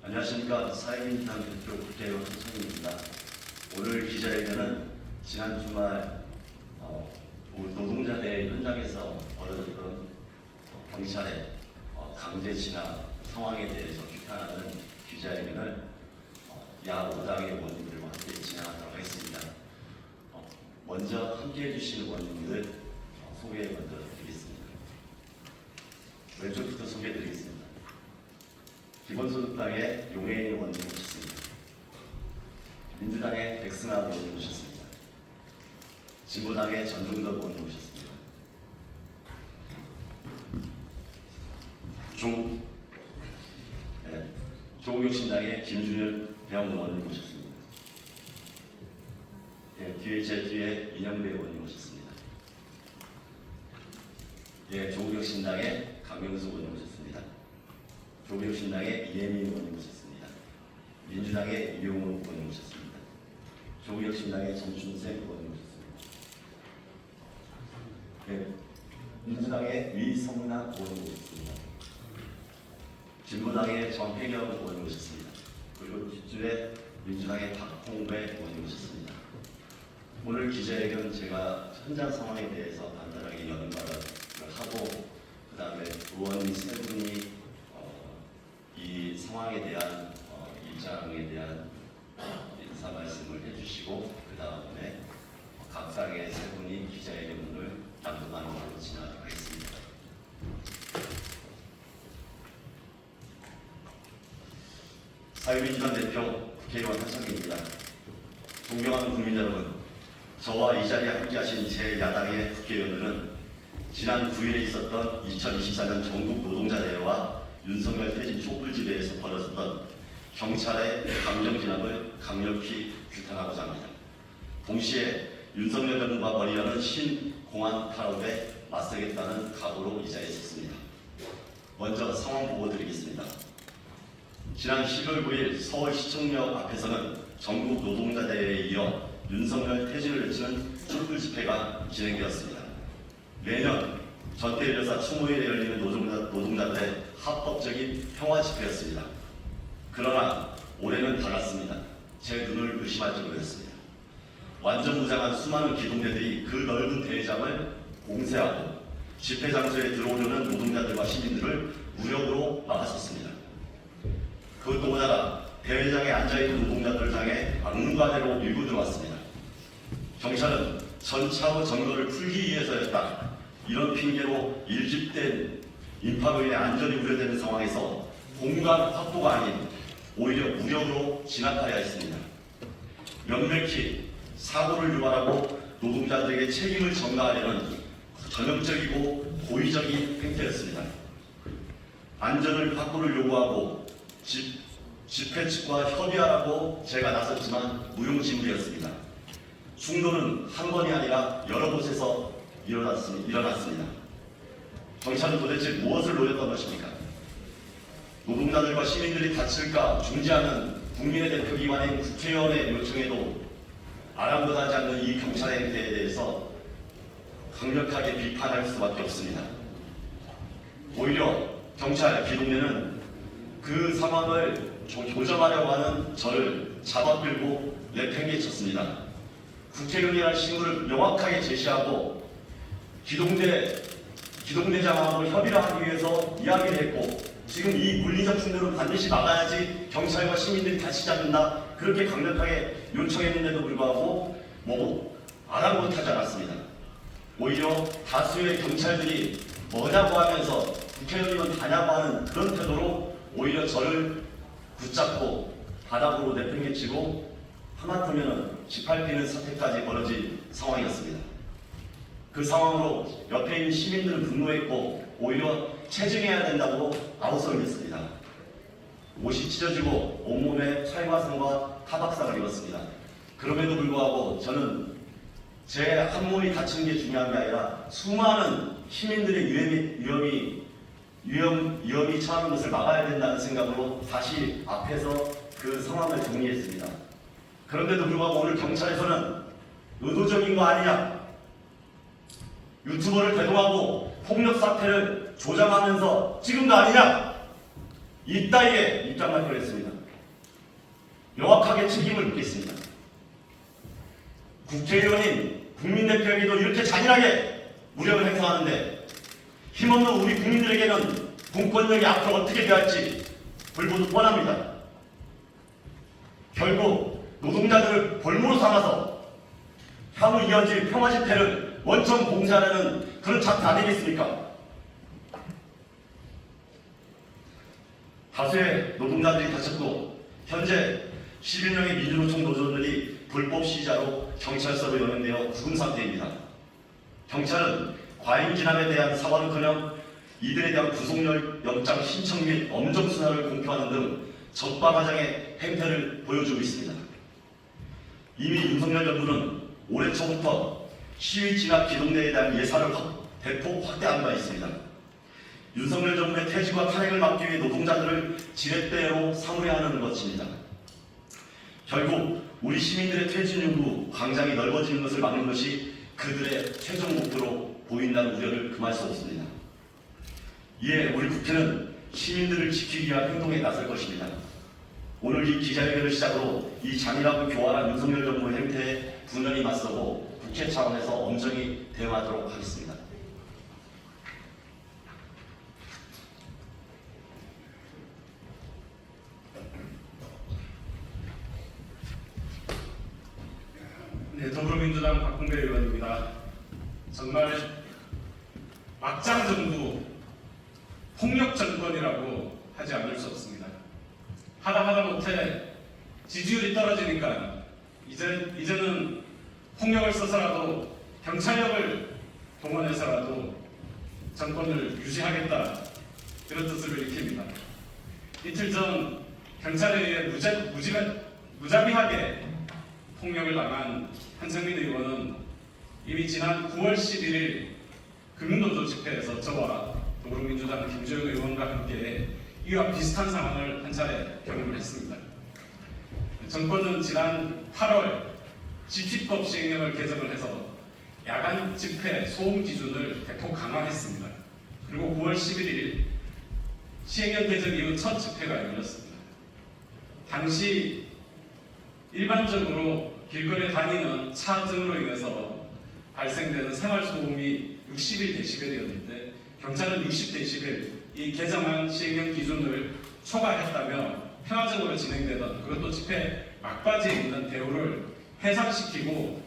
안녕하십니까. 사회민주당 대표 국회의원 손성입니다. 오늘 기자회견은 지난 주말 노동자대 현장에서 벌어졌던 경찰의 강제 진압 상황에 대해서 규탄하는 기자회견을 야 5당의 원님들과 함께 진행하도록 하겠습니다. 먼저 함께해 주시는 원님들 소개 먼저 드리겠습니다. 왼쪽부터 소개해 드리겠습니다. 기본소득당의 용해인 원님 모셨습니다. 민주당의 백승아 의원님 모셨습니다. 진보당의 전종덕 의원님 모셨습니다. 조국혁신당의 김준일 배영 의원님 모셨습니다. 제 뒤에 이영배 의원님 모셨습니다. 조국혁신당의 강명수 의원님 모셨습니다. 조국혁신당의 이혜민 의원님 모셨습니다. 민주당의 이용호 의원님 모셨습니다. 조국혁신당의 전춘생 의원님 모셨습니다. 민주당의 위성남 의원님 모셨습니다. 진보당의 정혜경 의원님 모셨습니다. 그리고 뒷줄에 민주당의 박홍배 의원님 모셨습니다. 오늘 기자회견 제가 현장 상황에 대해서 간단하게 연말을 하고 그 다음에 의원님 세 분이 이 상황에 대한 입장에 대한 인사 말씀을 해주시고 그 다음에 각각의 세 분이 기자회견문을 낭독하는 걸로 진행하도록 하겠습니다. 사회민주당 대표 국회의원 한창기입니다. 존경하는 국민 여러분, 저와 이 자리에 함께하신 제 야당의 국회의원들은 지난 9일에 있었던 2024년 전국 노동자대회와 윤석열 퇴진 촛불집회에서 벌어졌던 경찰의 감정진압을 강력히 규탄하고자 합니다. 동시에 윤석열 정부가 벌이려는 신공안 탄압에 맞서겠다는 각오로 이 자리에 섰습니다. 먼저 상황 보고 드리겠습니다. 지난 12월 9일 서울시청역 앞에서는 전국 노동자대회에 이어 윤석열 퇴진을 외치는 촛불 집회가 진행되었습니다. 매년 전태일여사 추모일에 열리는 노동자들의 합법적인 평화 집회였습니다. 그러나 올해는 달랐습니다. 제 눈을 의심할 정도였습니다. 완전 무장한 수많은 기동대들이 그 넓은 대회장을 봉쇄하고 집회 장소에 들어오려는 노동자들과 시민들을 무력으로 막았었습니다. 그것도 모자라 대회장에 앉아있는 노동자들을 향해 막무가내로 밀고 들어왔습니다. 경찰은 전차후 점거를 풀기 위해서였다. 이런 핑계로 일집된 인파로 인해 안전이 우려되는 상황에서 공간 확보가 아닌 오히려 무력으로 진압하여 했습니다. 명백히 사고를 유발하고 노동자들에게 책임을 전가하려는 전형적이고 고의적인 행태였습니다. 안전을 확보를 요구하고 집회 측과 협의하라고 제가 나섰지만 무용지물이었습니다. 충돌은 한 번이 아니라 여러 곳에서 일어났습니다. 경찰은 도대체 무엇을 노렸던 것입니까? 노동자들과 시민들이 다칠까 중지하는 국민의 대표기관인 국회의원의 요청에도 아랑곳하지 않는 이 경찰의 행태에 대해서 강력하게 비판할 수밖에 없습니다. 오히려 경찰 기동대는 그 상황을 조정하려고 하는 저를 잡아끌고 내팽개쳤습니다. 국회의원이라는 신분을 명확하게 제시하고 기동대장하고 협의를 하기 위해서 이야기를 했고 지금 이 물리적 충돌은 반드시 막아야지 경찰과 시민들이 다치지 않는다 그렇게 강력하게 요청했는데도 불구하고 아랑곳하지 않았습니다. 오히려 다수의 경찰들이 뭐냐고 하면서 국회의원 가냐고 하는 그런 태도로 오히려 저를 붙잡고 바닥으로 내팽개치고 하마터면 18피는 사태까지 벌어진 상황이었습니다. 그 상황으로 옆에 있는 시민들은 분노했고 오히려 체증해야 된다고 아우성했습니다. 옷이 찢어지고 온몸에 칼과상과 타박상을 입었습니다. 그럼에도 불구하고 저는 제 한 몸이 다치는 게 중요한 게 아니라 수많은 시민들의 위험이 처하는 것을 막아야 된다는 생각으로 다시 앞에서 그 상황을 정리했습니다. 그런데도 불구하고 오늘 경찰에서는 의도적인 거 아니냐, 유튜버를 대동하고 폭력 사태를 조장하면서 찍은 거 아니냐, 이따위에 입장할 뻔했습니다. 명확하게 책임을 묻겠습니다. 국회의원인 국민대표에게도 이렇게 잔인하게 무력을 행사하는데 힘없는 우리 국민들에게는 공권력이 앞으로 어떻게 대할지 불보듯 뻔합니다. 결국 노동자들을 볼모로 삼아서 향후 이어질 평화 집회를 원천 봉쇄하려는 그런 작품 아니겠습니까? 다수의 노동자들이 다쳤고 현재 11명의 민주노총 노조원들이 불법 시위자로 경찰서로 연행되어 구금 상태입니다. 경찰은 과잉 진압에 대한 사과는커녕 이들에 대한 구속영장 신청 및 엄정 수사를 공표하는 등 적반하장의 행태를 보여주고 있습니다. 이미 윤석열 정부는 올해 초부터 시위 진압 기동대에 대한 예산을 대폭 확대한 바 있습니다. 윤석열 정부의 퇴직과 탄핵을 막기 위해 노동자들을 지렛대로 삼으려 하는 것입니다. 결국 우리 시민들의 퇴진 요구 광장이 넓어지는 것을 막는 것이 그들의 최종 목표로 보인다는 우려를 금할 수 없습니다. 이에 우리 국회는 시민들을 지키기 위한 행동에 나설 것입니다. 오늘 이 기자회견을 시작으로 이 잔인하고 교활한 윤석열 정부의 행태에 분연히 맞서고 국회 차원에서 엄정히 대응하도록 하겠습니다. 네, 더불어민주당 박홍배 의원입니다. 정말 막장 정부, 폭력 정권이라고 하지 않을 수 없습니다. 하다 못해 지지율이 떨어지니까 이제는 폭력을 써서라도 경찰력을 동원해서라도 정권을 유지하겠다, 이런 뜻을 일으킵니다. 이틀 전 경찰에 의해 무자비하게 폭력을 당한 한상민 의원은 이미 지난 9월 11일 금융노조 집회에서 저와 더불어민주당 김재현 의원과 함께 이와 비슷한 상황을 한 차례 경험을 했습니다. 정권은 지난 8월 집시법 시행령을 개정을 해서 야간 집회 소음 기준을 대폭 강화했습니다. 그리고 9월 11일 시행령 개정 이후 첫 집회가 열렸습니다. 당시 일반적으로 길거리에 다니는 차 등으로 인해서 발생되는 생활소음이 61dB이었는데 경찰은 60dB 이 개정안 시행령 기준을 초과했다며 평화적으로 진행되던 그것도 집회 막바지에 있는 대우를 해상시키고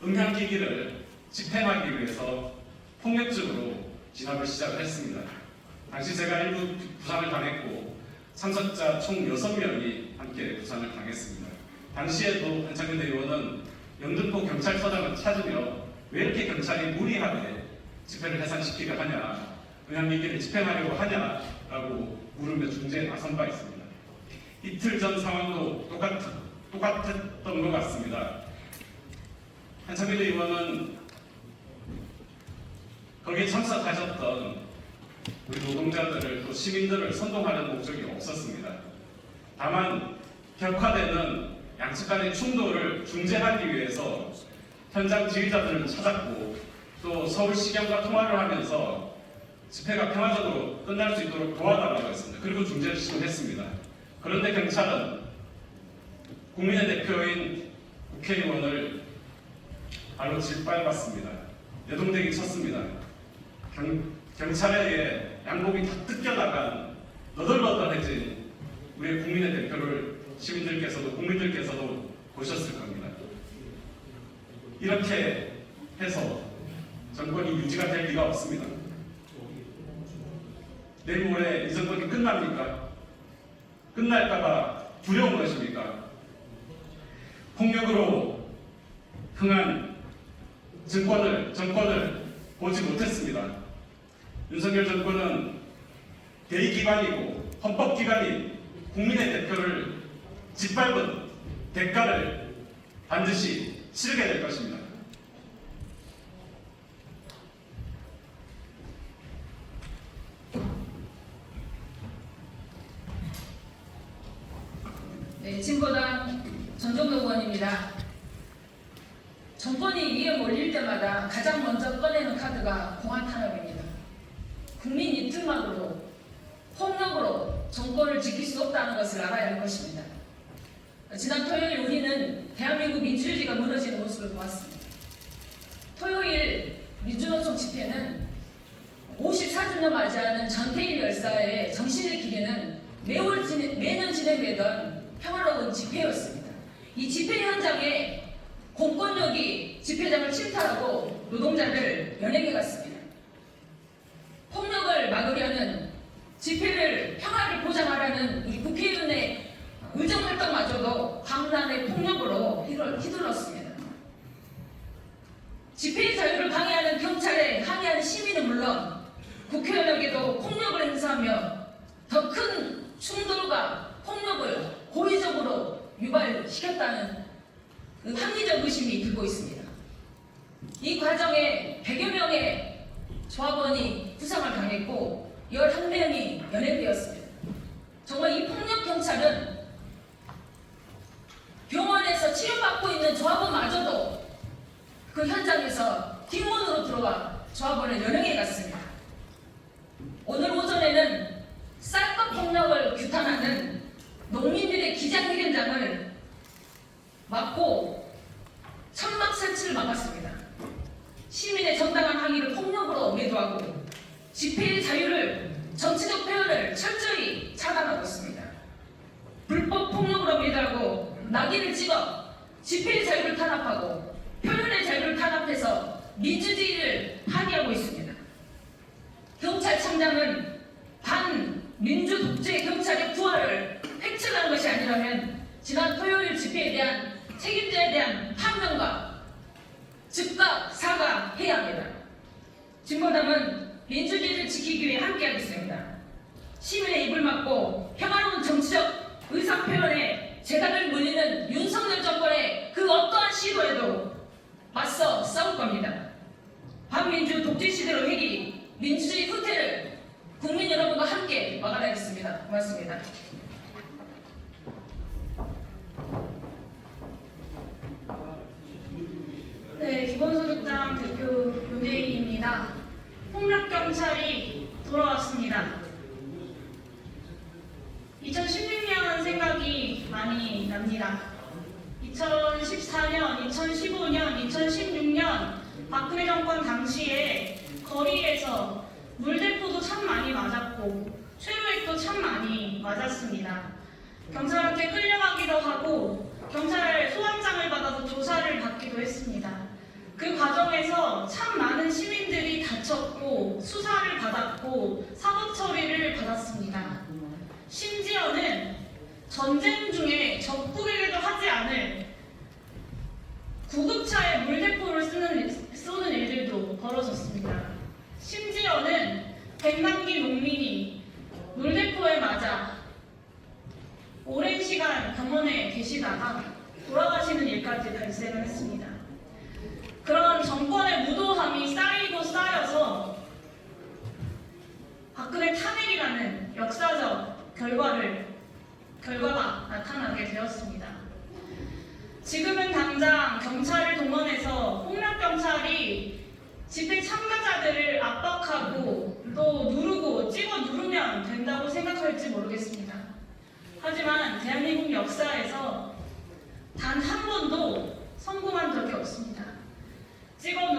음향기기를 집행하기 위해서 폭력적으로 진압을 시작을 했습니다. 당시 제가 일부 부상을 당했고 참석자 총 6명이 함께 부상을 당했습니다. 당시에도 한창근 의원은 영등포 경찰서장을 찾으며 왜 이렇게 경찰이 무리하게 집회를 해산시키려 하냐, 음향기기를 집행하려고 하냐라고 물으며 중재에 나선 바 있습니다. 이틀 전 상황도 똑같았던 것 같습니다. 한창근 의원은 거기에 참석하셨던 우리 노동자들을 또 시민들을 선동하는 목적이 없었습니다. 다만 격화되는 양측 간의 충돌을 중재하기 위해서 현장 지휘자들을 찾았고 또 서울시경과 통화를 하면서 집회가 평화적으로 끝날 수 있도록 도와달라고 했습니다. 그리고 중재를 시도했습니다. 그런데 경찰은 국민의 대표인 국회의원을 발로 짓밟았습니다. 내동댕이 쳤습니다. 경찰에 의해 양복이 다 뜯겨나간 너덜너덜해진 우리의 국민의 대표를 시민들께서도 국민들께서도 보셨을 겁니다. 이렇게 해서 정권이 유지가 될 리가 없습니다. 내일 모레 이 정권이 끝납니까? 끝날까봐 두려운 것입니까? 폭력으로 흥한 정권을 보지 못했습니다. 윤석열 정권은 대의기관이고 헌법기관인 국민의 대표를 짓밟은 대가를 반드시 치르게 될 것입니다. 네, 진보당 전종도 의원입니다. 정권이 위에 몰릴 때마다 가장 먼저 꺼내는 카드가 공안 탄압입니다. 국민 입증만으로 폭력으로 정권을 지킬 수 없다는 것을 알아야 할 것입니다. 지난 토요일 우리는 대한민국 민주주의가 무너지는 모습을 보았습니다. 토요일 민주노총 집회는 54주년 맞이하는 전태일 열사의 정신을 기리는 매년 진행되던 평화로운 집회였습니다. 이 집회 현장에 공권력이 집회장을 침탈하고 노동자를 연행해 갔습니다. 폭력을 막으려는 집회를 평화를 보장하라는 우리 국회의원의 의정활동마저도 광란의 폭력으로 휘둘렀습니다. 집회의 자유를 방해하는 경찰에 항의하는 시민은 물론 국회의원에게도 폭력을 행사하며 더 큰 충돌과 폭력을 고의적으로 유발시켰다는 그 합리적 의심이 들고 있습니다. 이 과정에 100여 명의 조합원이 부상을 당했고 11명이 연행되었습니다. 정말 이 폭력 경찰은 병원에서 치료받고 있는 조합원마저도 그 현장에서 뒷문으로 들어와 조합원을 연행해 갔습니다. 오늘 오전에는 쌀밥 폭력을 규탄하는 농민들의 기자회견장을 막고 천막 설치를 막았습니다. 시민의 정당한 항의를 폭력으로 매도하고 집회의 자유를, 정치적 표현을 철저히 차단하고 있습니다. 불법 폭력으로 매도하고 낙인을 찍어 집회의 자유를 탄압하고 표현의 자유를 탄압해서 민주주의를 파괴하고 있습니다. 경찰청장은 반민주 독재 경찰의 부활을 획책한 것이 아니라면 지난 토요일 집회에 대한 책임자에 대한 판명과 즉각 사과해야 합니다. 진보당은 민주주의를 지키기 위해 함께하겠습니다. 시민의 입을 막고 평화로운 정치적 의사표현에 재단을 물리는 윤석열 정권의 그 어떠한 시도에도 맞서 싸울 겁니다. 반민주 독재 시대로 회귀, 민주주의 후퇴를 국민 여러분과 함께 막아내겠습니다. 고맙습니다. 네, 기본소득당 대표 윤혜인입니다. 폭력경찰이 돌아왔습니다. 2016년 생각이 많이 납니다. 2014년, 2015년, 2016년 박근혜 정권 당시에 거리에서 물대포도 참 많이 맞았고 최루액도 참 많이 맞았습니다. 경찰한테 끌려가기도 하고 경찰 소환장을 받아서 조사를 받기도 했습니다. 그 과정에서 참 많은 시민들이 다쳤고 수사를 받았고 사법 처리를 받았습니다. 심지어는 전쟁 중에 적국에게도 하지 않을 구급차에 물대포를 쏘는 일들도 벌어졌습니다. 심지어는 백남기 농민이 물대포에 맞아 오랜 시간 병원에 계시다가 돌아가시는 일까지 발생을 했습니다. 그런 정권의 무도함이 쌓이고 쌓여서 박근혜 탄핵이라는 역사적 결과가 나타나게 되었습니다. 지금은 당장 경찰을 동원해서 폭력경찰이 집회 참가자들을 압박하고 또 누르고 찍어 누르면 된다고 생각할지 모르겠습니다. 하지만 대한민국 역사에서 단 한 번도 성공한 적이 없습니다. 찍어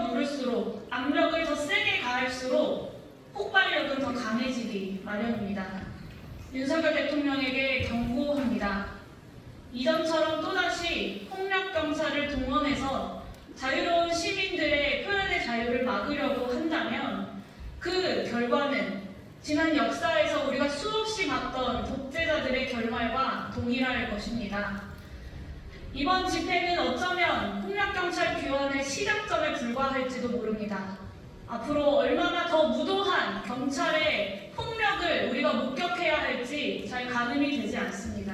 누를수록 압력을 더 세게 가할수록 폭발력은 더 강해지기 마련입니다. 윤석열 대통령에게 경고합니다. 이전처럼 또다시 폭력경찰을 동원해서 자유로운 시민들의 표현의 자유를 막으려고 한다면 그 결과는 지난 역사에서 우리가 수없이 봤던 독재자들의 결말과 동일할 것입니다. 이번 집회는 어쩌면 폭력경찰 규환의 시작점에 불과할지도 모릅니다. 앞으로 얼마나 더 무도한 경찰의 폭력을 우리가 목격해야 할지 잘 가늠이 되지 않습니다.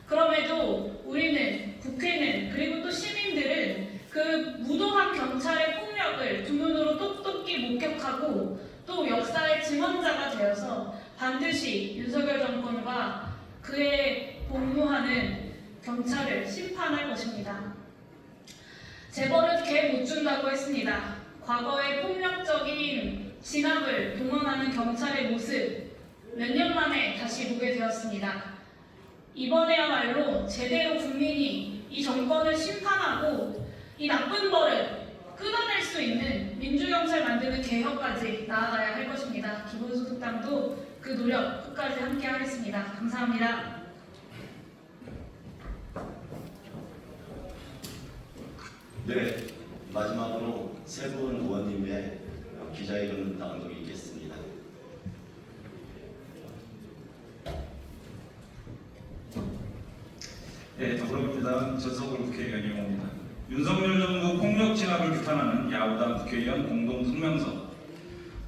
그럼에도 우리는, 국회는, 그리고 또 시민들은 그 무도한 경찰의 폭력을 두 눈으로 똑똑히 목격하고 또 역사의 증언자가 되어서 반드시 윤석열 정권과 그에 복무하는 경찰을 심판할 것입니다. 재벌은 개 못 준다고 했습니다. 과거의 폭력적인 진압을 동원하는 경찰의 모습 몇 년 만에 다시 보게 되었습니다. 이번에야말로 제대로 국민이 이 정권을 심판하고 이 나쁜 벌을 끊어낼 수 있는 민주경찰 만드는 개혁까지 나아가야 할 것입니다. 기본소득당도 그 노력 끝까지 함께 하겠습니다. 감사합니다. 네, 마지막으로 세 분 의원님의 기자회견 낭독이 있겠습니다. 네, 더불어민주당 전석을 국회의원이 옵니다. 윤석열 정부 폭력 진압을 규탄하는 야구당 국회의원 공동 성명서.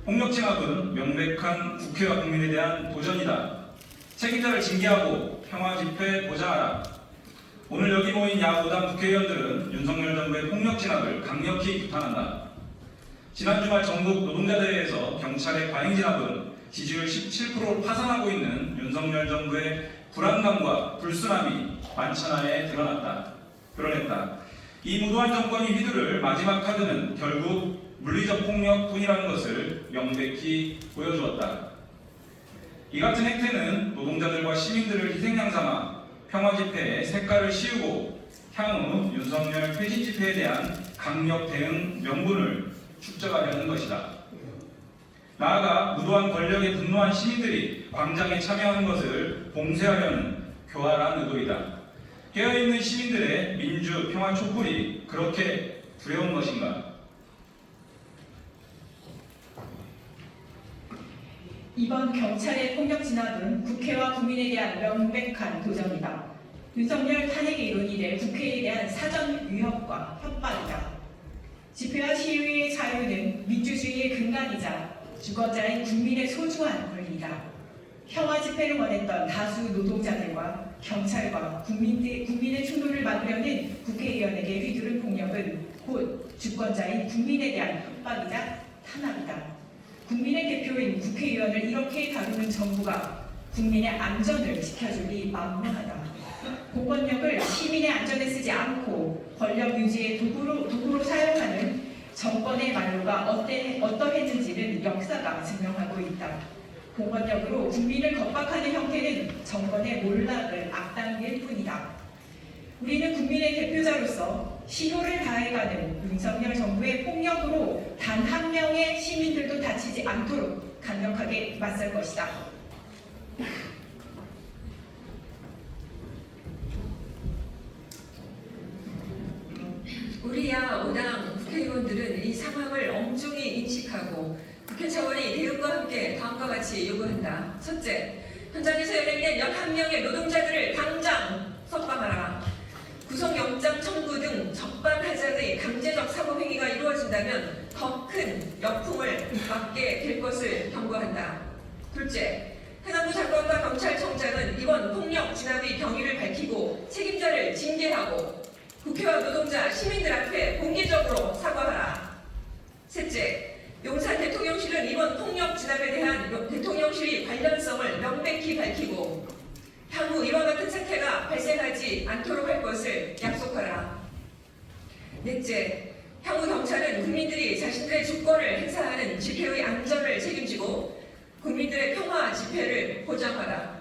폭력 진압은 명백한 국회와 국민에 대한 도전이다. 책임자를 징계하고 평화 집회 보장하라. 오늘 여기 모인 야구당 국회의원들은 윤석열 정부의 폭력 진압을 강력히 규탄한다. 지난 주말 전국 노동자대회에서 경찰의 과잉 진압은 지지율 17%를 파산하고 있는 윤석열 정부의 불안감과 불순함이 만천하에 드러냈다. 이 무도한 정권이 휘두를 마지막 카드는 결국 물리적 폭력뿐이라는 것을 명백히 보여주었다. 이 같은 행태는 노동자들과 시민들을 희생양 삼아 평화 집회에 색깔을 씌우고 향후 윤석열 퇴진 집회에 대한 강력 대응 명분을 축적하려는 것이다. 나아가 무도한 권력에 분노한 시민들이 광장에 참여하는 것을 봉쇄하려는 교활한 의도이다. 깨어있는 시민들의 민주 평화 촛불이 그렇게 두려운 것인가? 이번 경찰의 폭력 진압은 국회와 국민에 대한 명백한 도전이다. 윤석열 탄핵의 이론이 될 국회에 대한 사전 위협과 협박이다. 집회와 시위의 자유는 민주주의의 근간이자 주권자인 국민의 소중한 권리다. 평화 집회를 원했던 다수 노동자들과 경찰과 국민의 충돌을 막으려는 국회의원에게 휘두른 폭력은 곧 주권자인 국민에 대한 협박이자 탄압이다. 국민의 대표인 국회의원을 이렇게 다루는 정부가 국민의 안전을 지켜주기 만무하다. 공권력을 시민의 안전에 쓰지 않고 권력 유지의 도구로 사용하는 정권의 만료가 어떠했는지는 역사가 증명하고 있다. 공권력으로 국민을 겁박하는 형태는 정권의 몰락을 앞당길 뿐이다. 우리는 국민의 대표자로서 신호를 다해가는 윤석열 정부의 폭력으로 단 한 명의 시민들도 다치지 않도록 강력하게 맞설 것이다. 우리 야오당 국회의원들은 이 상황을 엄중히 인식하고 국회 차원의 대응과 함께 다음과 같이 요구한다. 첫째, 현장에서 연행된 11명의 노동자들을 당장 석방하라. 구속영장 청구 등 적반하장의 강제적 사고행위가 이루어진다면 더 큰 역풍을 맞게 될 것을 경고한다. 둘째, 행안부 장관과 경찰청장은 이번 폭력 진압의 경위를 밝히고 책임자를 징계하고 국회와 노동자, 시민들 앞에 공개적으로 사과하라. 셋째, 용산 대통령실은 이번 폭력 진압에 대한 대통령실의 관련성을 명백히 밝히고 향후 이와 같은 사태가 발생하지 않도록 할 것을 약속하라. 넷째, 향후 경찰은 국민들이 자신들의 주권을 행사하는 집회의 안전을 책임지고 국민들의 평화 집회를 보장하라.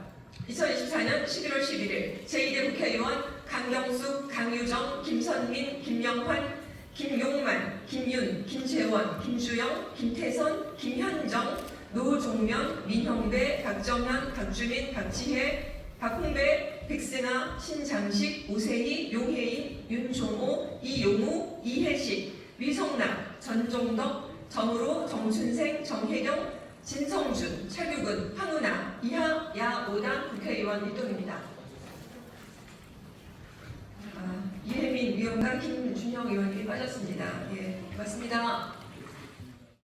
2024년 11월 11일 제2대 국회의원 강경숙, 강유정, 김선민, 김영환, 김용만, 김윤, 김재원, 김주영, 김태선, 김현정, 노종면, 민형배, 박정현, 박주민, 박지혜, 박홍배, 백세나, 신장식, 오세희, 용혜인, 윤종호, 이용우, 이혜식, 위성남, 전종덕, 정으로, 정춘생, 정혜경, 진성준, 차규근, 황운하, 이하 야오당 국회의원 일동입니다. 이혜민 위원과 김준형 의원이 빠졌습니다. 예, 맞습니다.